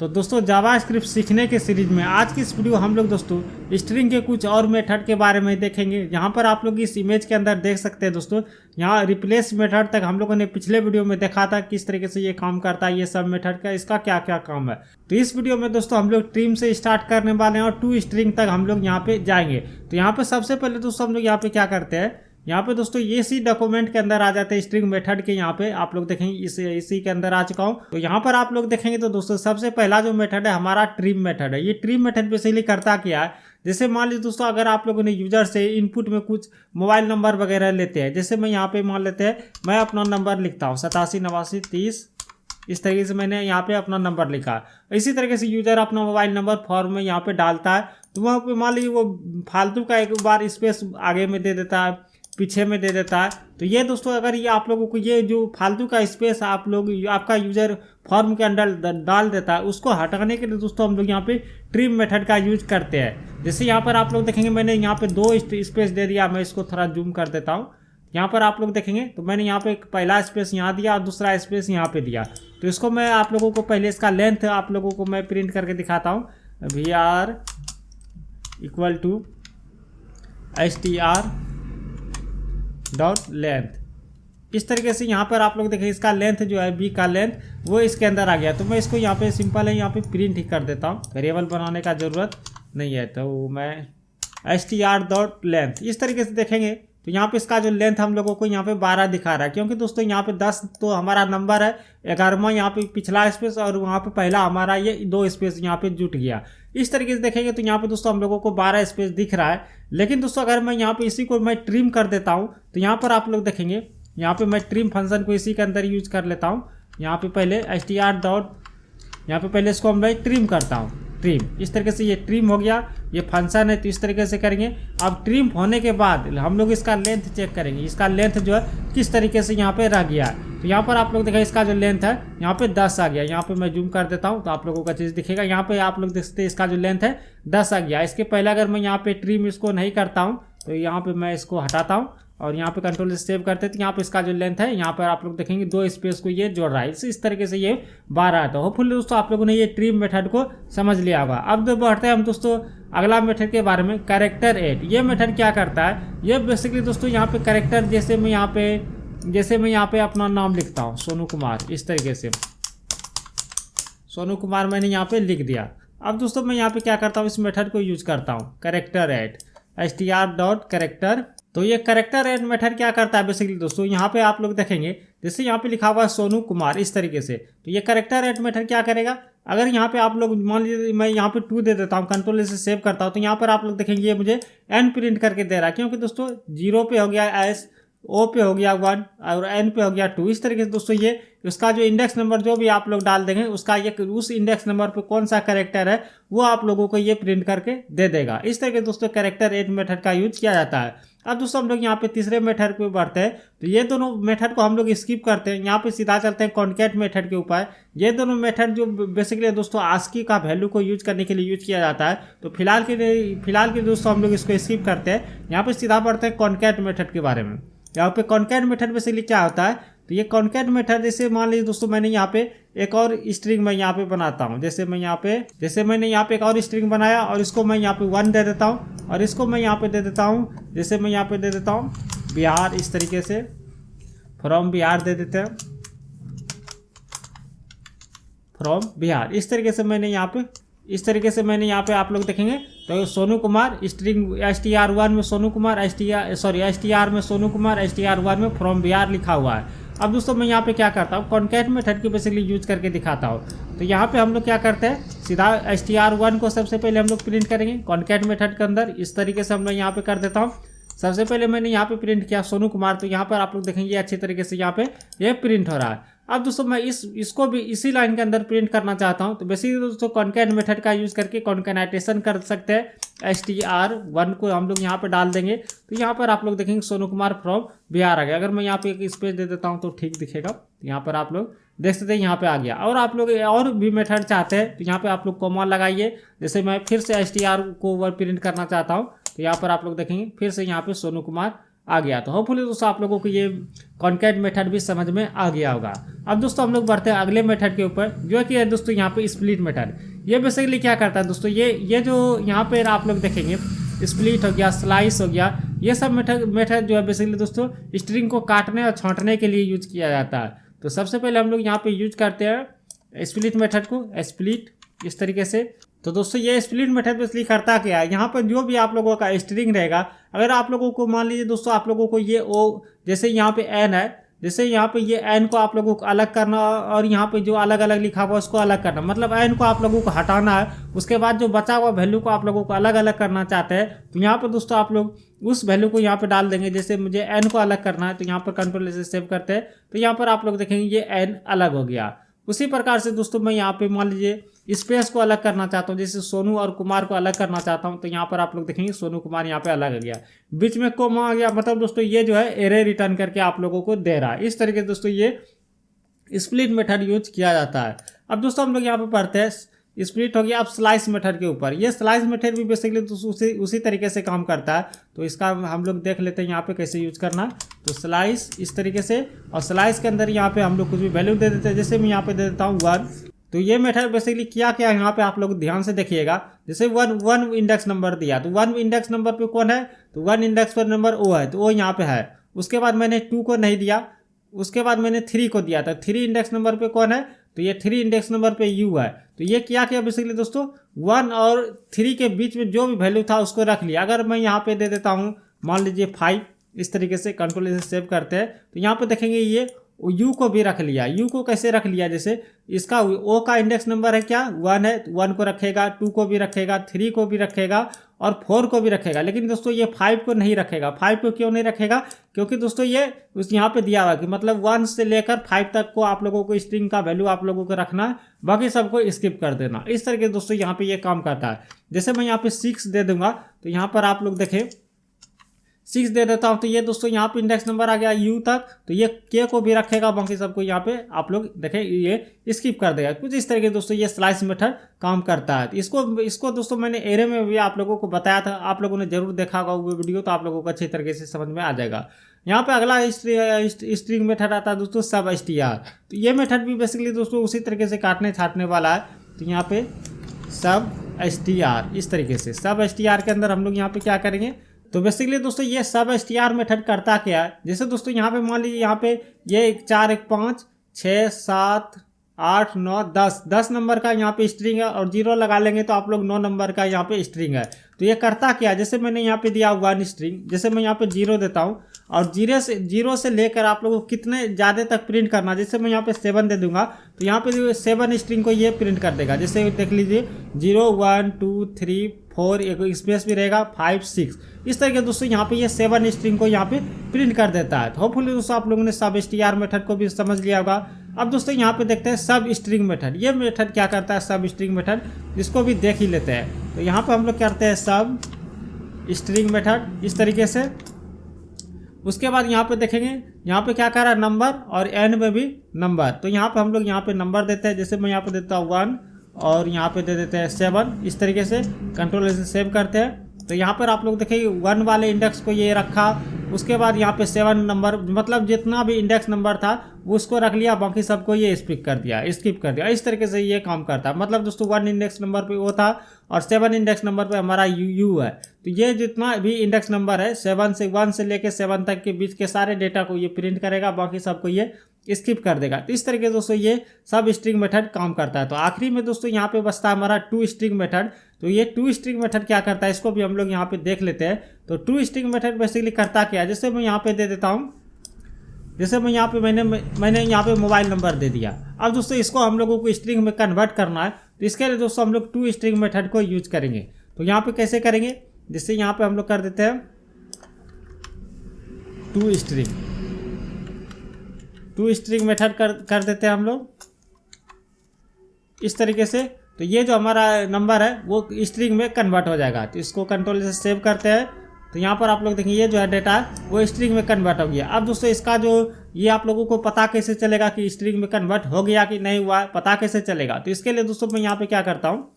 तो दोस्तों जावास्क्रिप्ट सीखने के सीरीज में आज की इस वीडियो हम लोग दोस्तों स्ट्रिंग के कुछ और मेथड के बारे में देखेंगे। यहाँ पर आप लोग इस इमेज के अंदर देख सकते हैं दोस्तों, यहाँ रिप्लेस मेथड तक हम लोगों ने पिछले वीडियो में देखा था किस तरीके से ये काम करता है, ये सब मेथड का इसका क्या क्या काम है। तो इस वीडियो में दोस्तों हम लोग ट्रिम से स्टार्ट करने वाले हैं और टू स्ट्रिंग तक हम लोग यहाँ पे जाएंगे। तो यहाँ पे सबसे पहले दोस्तों हम लोग यहाँ पे क्या करते हैं, यहाँ पे दोस्तों ये सी डॉक्यूमेंट के अंदर आ जाते हैं स्ट्रिंग मेथड के। यहाँ पे आप लोग देखेंगे इसी के अंदर आ चुका हूँ। तो यहाँ पर आप लोग देखेंगे तो दोस्तों सबसे पहला जो मेथड है हमारा ट्रिम मेथड है। ये ट्रिम मेथड बेसिकली करता क्या है, जैसे मान लीजिए दोस्तों अगर आप लोगों ने यूजर से इनपुट में कुछ मोबाइल नंबर वगैरह लेते हैं, जैसे मैं यहाँ पे मान लेते हैं मैं अपना नंबर लिखता हूँ 878930, इस तरीके से मैंने यहाँ पे अपना नंबर लिखा। इसी तरीके से यूजर अपना मोबाइल नंबर फॉर्म में यहाँ पे डालता है, तो वहाँ पे मान लीजिए वो फालतू का एक बार स्पेस आगे में दे देता है, पीछे में दे देता है। तो ये दोस्तों अगर ये आप लोगों को ये जो फालतू का स्पेस आप लोग आपका यूजर फॉर्म के अंदर डाल देता है, उसको हटाने के लिए दोस्तों हम लोग यहाँ पे ट्रिम मेथड का यूज करते हैं। जैसे यहाँ पर आप लोग देखेंगे मैंने यहाँ पे 2 स्पेस दे दिया, मैं इसको थोड़ा जूम कर देता हूँ। यहाँ पर आप लोग देखेंगे तो मैंने यहाँ पे एक पहला स्पेस यहाँ दिया और दूसरा स्पेस यहाँ पे दिया। तो इसको मैं आप लोगों को पहले इसका लेंथ आप लोगों को मैं प्रिंट करके दिखाता हूँ। VR equal to STR dot length, इस तरीके से यहाँ पर आप लोग देखें इसका लेंथ जो है B का लेंथ वो इसके अंदर आ गया। तो मैं इसको यहाँ पे सिंपल है यहाँ पे प्रिंट ही कर देता हूँ, वेरिएबल बनाने का ज़रूरत नहीं है। तो मैं STR डॉट लेंथ इस तरीके से देखेंगे तो यहाँ पे इसका जो लेंथ हम लोगों को यहाँ पे 12 दिखा रहा है, क्योंकि दोस्तों यहाँ पे 10 तो हमारा नंबर है, 11वां यहाँ पे पिछला स्पेस और वहाँ पे पहला हमारा ये 2 स्पेस यहाँ पे जुट गया। इस तरीके से देखेंगे तो यहाँ पे दोस्तों हम लोगों को 12 स्पेस दिख रहा है। लेकिन दोस्तों अगर मैं यहाँ पे इसी को मैं ट्रिम कर देता हूँ तो यहाँ पर आप लोग देखेंगे यहाँ पे मैं ट्रिम फंक्शन को इसी के अंदर यूज कर लेता हूँ। यहाँ पे पहले STR डॉट यहाँ पे पहले इसको मैं ट्रिम करता हूँ, ट्रिम इस तरीके से ये ट्रिम हो गया, ये फंक्शन है तो इस तरीके से करेंगे। अब ट्रिम होने के बाद हम लोग इसका लेंथ चेक करेंगे, इसका लेंथ जो है किस तरीके से यहाँ पे रह गया है। तो यहाँ पर आप लोग देखें इसका जो लेंथ है यहाँ पे 10 आ गया। यहाँ पे मैं जूम कर देता हूँ तो आप लोगों का चीज़ दिखेगा। यहाँ पे आप लोग देखते हैं इसका जो लेंथ है 10 आ गया। इसके पहले अगर मैं यहाँ पे ट्रिम इसको नहीं करता हूँ तो यहाँ पे मैं इसको हटाता हूँ और यहाँ पे कंट्रोल से सेव करते हैं तो यहाँ पे इसका जो लेंथ है यहाँ पर आप लोग देखेंगे 2 स्पेस को ये जोड़ रहा है। इस तरीके से ये 12 है। तो होपफुली दोस्तों आप लोगों ने ये ट्रिम मेथड को समझ लिया होगा। अब तो बढ़ते हैं हम दोस्तों अगला मेथड के बारे में, कैरेक्टर ऐड। ये मेथड क्या करता है, ये बेसिकली दोस्तों यहाँ पे कैरेक्टर जैसे मैं यहाँ पे अपना नाम लिखता हूँ सोनू कुमार, इस तरीके से सोनू कुमार मैंने यहाँ पे लिख दिया। अब दोस्तों मैं यहाँ पे क्या करता हूँ, इस मेथड को यूज करता हूँ character add STR dot character. तो ये कैरेक्टर ऐड मेथड क्या करता है बेसिकली दोस्तों, यहाँ पे आप लोग देखेंगे जैसे यहाँ पे लिखा हुआ है सोनू कुमार इस तरीके से। तो ये कैरेक्टर ऐड मेथड क्या करेगा, अगर यहाँ पे आप लोग मान लीजिए मैं यहाँ पे 2 दे देता हूँ, कंट्रोल से सेव करता हूँ तो यहाँ पर आप लोग देखेंगे ये मुझे N प्रिंट करके दे रहा है, क्योंकि दोस्तों 0 पे हो गया S, O पे हो गया 1 और N पे हो गया 2। इस तरीके से दोस्तों ये उसका जो इंडेक्स नंबर जो भी आप लोग डाल देंगे उसका ये उस इंडेक्स नंबर पे कौन सा कैरेक्टर है वो आप लोगों को ये प्रिंट करके दे देगा। इस तरीके से दोस्तों कैरेक्टर ऐड मेथड का यूज किया जाता है। अब दोस्तों हम लोग यहाँ पे तीसरे मेथड पे बढ़ते हैं। तो ये दोनों मेथड को हम लोग स्किप करते हैं, यहाँ पे सीधा चलते हैं कॉन्कैट मेथड के ऊपर। ये दोनों मेथड जो बेसिकली दोस्तों आस्की का वैल्यू को यूज करने के लिए यूज किया जाता है। तो फिलहाल के दोस्तों हम लोग इसको स्किप करते हैं, यहाँ पे सीधा बढ़ते हैं कॉन्कैट मेथड के बारे में। यहाँ पे कॉन्कैट मेथड बेसिकली क्या होता है, तो ये कॉन्कैट मेथड जैसे मान लीजिए दोस्तों मैंने यहाँ पे एक और स्ट्रिंग मैं यहाँ पे बनाता हूँ। जैसे मैंने यहाँ पे एक और स्ट्रिंग बनाया और इसको मैं यहाँ पे 1 दे देता हूँ और इसको मैं यहाँ पे दे देता हूँ, जैसे मैं यहाँ पे दे देता हूँ बिहार, इस तरीके से फ्रॉम बिहार दे देते हैं, फ्रॉम बिहार। इस तरीके से मैंने यहाँ पे आप लोग देखेंगे तो सोनू कुमार स्ट्रिंग STR1 में सोनू कुमार STR में सोनू कुमार STR1 में फ्रॉम बिहार लिखा हुआ है। अब दोस्तों मैं यहाँ पे क्या करता हूँ, कॉन्कैट मेथड की बेसिकली यूज करके दिखाता हूँ। तो यहाँ पे हम लोग क्या करते हैं, सीधा STR1 को सबसे पहले हम लोग प्रिंट करेंगे कॉन्कैट मेथड के अंदर। इस तरीके से हम लोग यहाँ पे कर देता हूँ। सबसे पहले मैंने यहाँ पे प्रिंट किया सोनू कुमार, तो यहाँ पर आप लोग देखेंगे अच्छी तरीके से यहाँ पे ये प्रिंट हो रहा है। अब दोस्तों मैं इसको भी इसी लाइन के अंदर प्रिंट करना चाहता हूँ, तो बेसिकली दोस्तों कॉन्कैट मेथड का यूज करके कॉन्कैटेनेशन कर सकते हैं। STR1 को हम लोग यहाँ पे डाल देंगे तो यहाँ पर आप लोग देखेंगे सोनू कुमार फ्रॉम बिहार आ गया। अगर मैं यहाँ पे एक स्पेस दे देता हूँ तो ठीक दिखेगा। यहाँ पर आप लोग देख सकते हैं यहाँ पे आ गया। और आप लोग और भी मेथड चाहते हैं तो यहाँ पे आप लोग कॉमा लगाइए। जैसे मैं फिर से STR को प्रिंट करना चाहता हूँ तो यहाँ पर आप लोग देखेंगे फिर से यहाँ पे सोनू कुमार आ गया। तो होपफुली दोस्तों आप लोगों को ये कॉन्कैट मेथड भी समझ में आ गया होगा। अब दोस्तों हम लोग बढ़ते हैं अगले मेथड के ऊपर, जो कि है दोस्तों यहाँ पे स्प्लिट मेथड। ये बेसिकली क्या करता है दोस्तों, ये जो यहाँ पे आप लोग देखेंगे स्प्लिट हो गया, स्लाइस हो गया, ये सब मेथड जो है बेसिकली दोस्तों स्ट्रिंग को काटने और छांटने के लिए यूज किया जाता है। तो सबसे पहले हम लोग यहाँ पे यूज करते हैं स्प्लिट मेथड को, स्प्लिट इस तरीके से। तो दोस्तों ये स्प्लिट मेथड बेसिकली करता क्या है, यहाँ पर जो भी आप लोगों का स्ट्रिंग रहेगा, अगर आप लोगों को मान लीजिए दोस्तों आप लोगों को ये जैसे यहाँ पे एन है, जैसे यहाँ पे ये एन को आप लोगों को अलग करना और यहाँ पे जो अलग अलग लिखा हुआ उसको अलग करना, मतलब एन को आप लोगों को हटाना है, उसके बाद जो बचा हुआ वैल्यू को आप लोगों को अलग अलग करना चाहते हैं, तो यहाँ पर दोस्तों आप लोग उस वैल्यू को यहाँ पे डाल देंगे। जैसे मुझे एन को अलग करना है तो यहाँ पर कंट्रोल से सेव करते हैं, तो यहाँ पर आप लोग देखेंगे ये एन अलग हो गया। उसी प्रकार से दोस्तों मैं यहाँ पे मान लीजिए स्पेस को अलग करना चाहता हूँ, जैसे सोनू और कुमार को अलग करना चाहता हूँ, तो यहाँ पर आप लोग देखेंगे सोनू कुमार यहाँ पे अलग हो गया, बीच में कोमा आ गया, मतलब दोस्तों ये जो है एरे रिटर्न करके आप लोगों को दे रहा है। इस तरीके से दोस्तों ये स्प्लिट मेथड यूज किया जाता है। अब दोस्तों हम लोग यहाँ पे पढ़ते हैं स्प्लिट हो गया। अब स्लाइस मेथड के ऊपर, ये स्लाइस मेथड भी बेसिकली उसी तरीके से काम करता है। तो इसका हम लोग देख लेते हैं यहाँ पे कैसे यूज करना। तो स्लाइस इस तरीके से, और स्लाइस के अंदर यहाँ पे हम लोग कुछ भी वैल्यू दे देते हैं, जैसे मैं यहाँ पे दे देता हूँ 1। तो ये मेथड बेसिकली क्या क्या यहाँ पे आप लोग ध्यान से देखिएगा, जैसे वन इंडेक्स नंबर दिया, तो 1 इंडेक्स नंबर पे कौन है, तो 1 इंडेक्स पर नंबर ओ है, तो वो यहाँ पे है। उसके बाद मैंने 2 को नहीं दिया, उसके बाद मैंने 3 को दिया था, 3 इंडेक्स नंबर पे कौन है, तो ये 3 इंडेक्स नंबर पे यू है। तो ये क्या किया बेसिकली दोस्तों, 1 और 3 के बीच में जो भी वैल्यू था उसको रख लिया। अगर मैं यहाँ पे दे देता हूँ मान लीजिए 5, इस तरीके से कंट्रोल से सेव करते हैं, तो यहाँ पे देखेंगे ये यू को भी रख लिया। यू को कैसे रख लिया, जैसे इसका ओ का इंडेक्स नंबर है क्या 1 है, तो 1 को रखेगा, 2 को भी रखेगा, 3 को भी रखेगा और 4 को भी रखेगा। लेकिन दोस्तों ये 5 को नहीं रखेगा। 5 को क्यों नहीं रखेगा, क्योंकि दोस्तों ये उस यहाँ पे दिया हुआ कि मतलब 1 से लेकर 5 तक को आप लोगों को स्ट्रिंग का वैल्यू आप लोगों को रखना है, बाकी सबको स्किप कर देना। इस तरीके से दोस्तों यहाँ पे ये काम करता है। जैसे मैं यहाँ पे 6 दे दूंगा, तो यहाँ पर आप लोग देखें 6 दे देता हूं, तो ये दोस्तों यहाँ पे इंडेक्स नंबर आ गया यू तक, तो ये के को भी रखेगा, बाकी सबको यहाँ पे आप लोग देखें ये स्किप कर देगा। कुछ इस तरीके दोस्तों ये स्लाइस मेथड काम करता है। इसको दोस्तों मैंने एरे में भी आप लोगों को बताया था, आप लोगों ने जरूर देखा होगा वो वीडियो, तो आप लोगों को अच्छी तरीके से समझ में आ जाएगा। यहाँ पे अगला स्ट्रिंग मेथड आता है दोस्तों सब str। तो ये मेथड भी बेसिकली दोस्तों उसी तरीके से काटने छाटने वाला है। तो यहाँ पे सब str इस तरीके से, सब str के अंदर हम लोग यहाँ पे क्या करेंगे, तो बेसिकली दोस्तों ये सब str मेथड करता क्या है, जैसे दोस्तों यहाँ पे मान लीजिए यहाँ पे ये 4 1 5 6 7 8 9 10 नंबर का यहाँ पे स्ट्रिंग है, और 0 लगा लेंगे तो आप लोग 9 नंबर का यहाँ पे स्ट्रिंग है। तो ये करता क्या है, जैसे मैंने यहाँ पे दिया 1 स्ट्रिंग, जैसे मैं यहाँ पे 0 देता हूँ, और 0 से लेकर आप लोगों को कितने ज़्यादा तक प्रिंट करना, जैसे मैं यहाँ पे 7 दे दूंगा, तो यहाँ पे 7 स्ट्रिंग को ये प्रिंट कर देगा। जैसे देख लीजिए 0 1 2 3 4, एक स्पेस भी रहेगा 5 6, इस तरीके दोस्तों यहाँ पे ये 7 स्ट्रिंग को यहाँ पे प्रिंट कर देता है। तो होपफुली दोस्तों आप लोगों ने सब str मेथड को भी समझ लिया होगा। अब दोस्तों यहाँ पे देखते हैं सब स्ट्रिंग मेथड। ये मेथड क्या करता है सब स्ट्रिंग मेथड, इसको भी देख ही लेते हैं। तो यहाँ पे हम लोग करते हैं सब स्ट्रिंग मेथड इस तरीके से। उसके बाद यहाँ पे देखेंगे यहाँ पे क्या कर रहा है नंबर, और एंड में भी नंबर। तो यहाँ पे हम लोग यहाँ पे नंबर देते हैं, जैसे मैं यहाँ पे देता हूँ 1 और यहाँ पे दे देते हैं 7, इस तरीके से कंट्रोल से सेव करते हैं। तो यहाँ पर आप लोग देखिए 1 वाले इंडेक्स को ये रखा, उसके बाद यहाँ पे 7 नंबर, मतलब जितना भी इंडेक्स नंबर था वो उसको रख लिया, बाकी सबको ये स्किप कर दिया। इस तरीके से ये काम करता है। मतलब दोस्तों 1 इंडेक्स नंबर पे वो था और 7 इंडेक्स नंबर पे हमारा यू है। तो ये जितना भी इंडेक्स नंबर है 1 से लेके 7 तक के बीच के सारे डेटा को ये प्रिंट करेगा, बाकी सबको ये स्किप कर देगा। तो इस तरीके से दोस्तों ये सब स्ट्रिंग मेथड काम करता है। तो आखिरी में दोस्तों यहाँ पे बचता है हमारा टू स्ट्रिंग मेथड। तो ये टू स्ट्रिंग मेथड क्या करता है, इसको भी हम लोग यहाँ पे देख लेते हैं। तो टू स्ट्रिंग मेथड बेसिकली करता क्या है, जैसे मैं यहाँ पे दे देता हूँ, जैसे मैं यहाँ पे मैंने यहाँ पे मोबाइल नंबर दे दिया। अब दोस्तों इसको हम लोगों को स्ट्रिंग में कन्वर्ट करना है, तो इसके लिए दोस्तों हम लोग टू स्ट्रिंग मेथड को यूज करेंगे। तो यहाँ पे कैसे करेंगे, जैसे यहाँ पे हम लोग कर देते हैं टू स्ट्रिंग मेथड कर देते हैं हम लोग इस तरीके से। तो ये जो हमारा नंबर है वो स्ट्रिंग में कन्वर्ट हो जाएगा। तो इसको कंट्रोल से सेव करते हैं। तो यहाँ पर आप लोग देखेंगे ये जो है डेटा वो स्ट्रिंग में कन्वर्ट हो गया। अब दोस्तों इसका जो ये आप लोगों को पता कैसे चलेगा कि स्ट्रिंग में कन्वर्ट हो गया कि नहीं हुआ, पता कैसे चलेगा। तो इसके लिए दोस्तों मैं यहाँ पे क्या करता हूँ,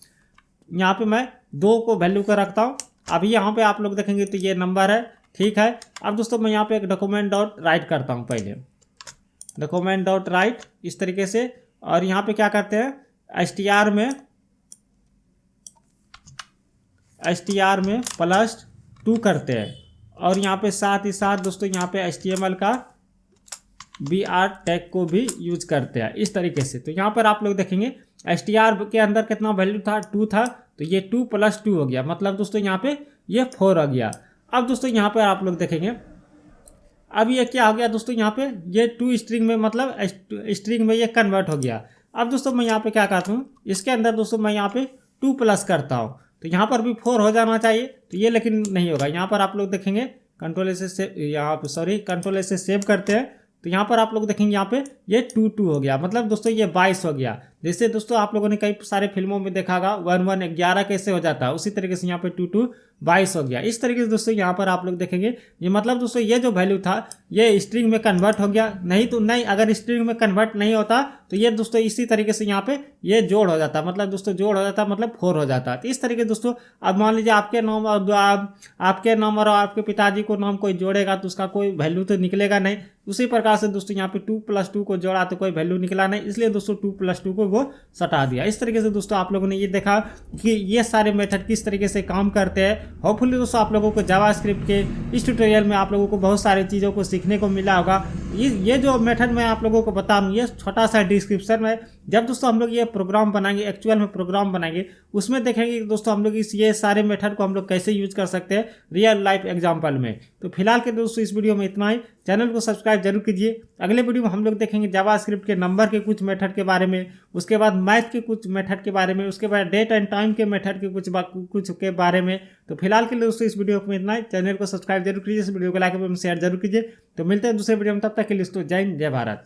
यहाँ पे मैं 2 को वैल्यू को रखता हूँ। अभी यहाँ पे आप लोग देखेंगे तो ये नंबर है, ठीक है। अब दोस्तों मैं यहाँ पे एक डॉक्यूमेंट डॉट राइट करता हूँ, पहले डॉक्यूमेंट डॉट राइट इस तरीके से, और यहाँ पे क्या करते हैं str में +2 करते हैं, और यहाँ पे साथ ही साथ दोस्तों यहाँ पे HTML का BR टैग को भी यूज करते हैं इस तरीके से। तो यहाँ पर आप लोग देखेंगे str के अंदर कितना वैल्यू था, 2 था, तो ये 2 + 2 हो गया, मतलब दोस्तों यहाँ पे ये 4 आ गया। अब दोस्तों यहाँ पर आप लोग देखेंगे अब ये क्या हो गया दोस्तों, यहाँ पे ये 2 स्ट्रिंग में मतलब स्ट्रिंग में ये कन्वर्ट हो गया। अब दोस्तों मैं यहाँ पे क्या करता हूँ, इसके अंदर दोस्तों मैं यहाँ पे 2+ करता हूँ, तो यहाँ पर भी 4 हो जाना चाहिए, तो ये लेकिन नहीं होगा। यहाँ पर आप लोग देखेंगे कंट्रोल से कंट्रोल से सेव करते हैं, तो यहाँ पर आप लोग देखेंगे यहाँ पे ये 2 हो गया, मतलब दोस्तों ये 22 हो गया। जैसे दोस्तों आप लोगों ने कई सारे फिल्मों में देखा होगा 1 1 11 कैसे हो जाता है, उसी तरीके से यहाँ पे 2 22 हो गया। इस तरीके से दोस्तों यहाँ पर आप लोग देखेंगे ये मतलब दोस्तों ये जो वैल्यू था ये स्ट्रिंग में कन्वर्ट हो गया, नहीं तो नहीं, अगर स्ट्रिंग में कन्वर्ट नहीं होता तो ये दोस्तों इसी तरीके से यहाँ पे ये जोड़ हो जाता, मतलब दोस्तों जोड़ हो जाता मतलब 4 हो जाता। तो इस तरीके दोस्तों अब मान लीजिए आपके नाम और आपके पिताजी को नाम कोई जोड़ेगा तो उसका कोई वैल्यू तो निकलेगा नहीं, उसी प्रकार से दोस्तों यहाँ पे 2 + 2 को जोड़ा तो कोई वैल्यू निकला नहीं, इसलिए दोस्तों 2 + 2 को वो सटा दिया। इस तरीके से दोस्तों आप लोगों ने ये देखा कि ये सारे मेथड किस तरीके से काम करते हैं। होपफुली दोस्तों आप लोगों को जावास्क्रिप्ट के इस ट्यूटोरियल में आप लोगों को बहुत सारी चीज़ों को सीखने को मिला होगा। ये जो मेथड मैं आप लोगों को बता रहा हूँ ये छोटा सा डिस्क्रिप्शन में, जब दोस्तों हम लोग ये प्रोग्राम बनाएंगे, एक्चुअल में प्रोग्राम बनाएंगे, उसमें देखेंगे कि दोस्तों हम लोग ये सारे मेथड को हम लोग कैसे यूज कर सकते हैं रियल लाइफ एग्जाम्पल में। तो फिलहाल के दोस्तों इस वीडियो में इतना ही, चैनल को सब्सक्राइब जरूर कीजिए। अगले वीडियो में हम लोग देखेंगे जावास्क्रिप्ट के नंबर के कुछ मेथड के बारे में, उसके बाद मैथ के कुछ मेथड के बारे में, उसके बाद डेट एंड टाइम के मेथड के कुछ के बारे में। तो फिलहाल के लिए दोस्तों इस वीडियो में इतना ही, चैनल को सब्सक्राइब जरूर कीजिए, इस वीडियो को लाइक एवं शेयर जरूर कीजिए। तो मिलते हैं दूसरे वीडियो में, तब तक के लिए दोस्तों जय हिंद जय भारत।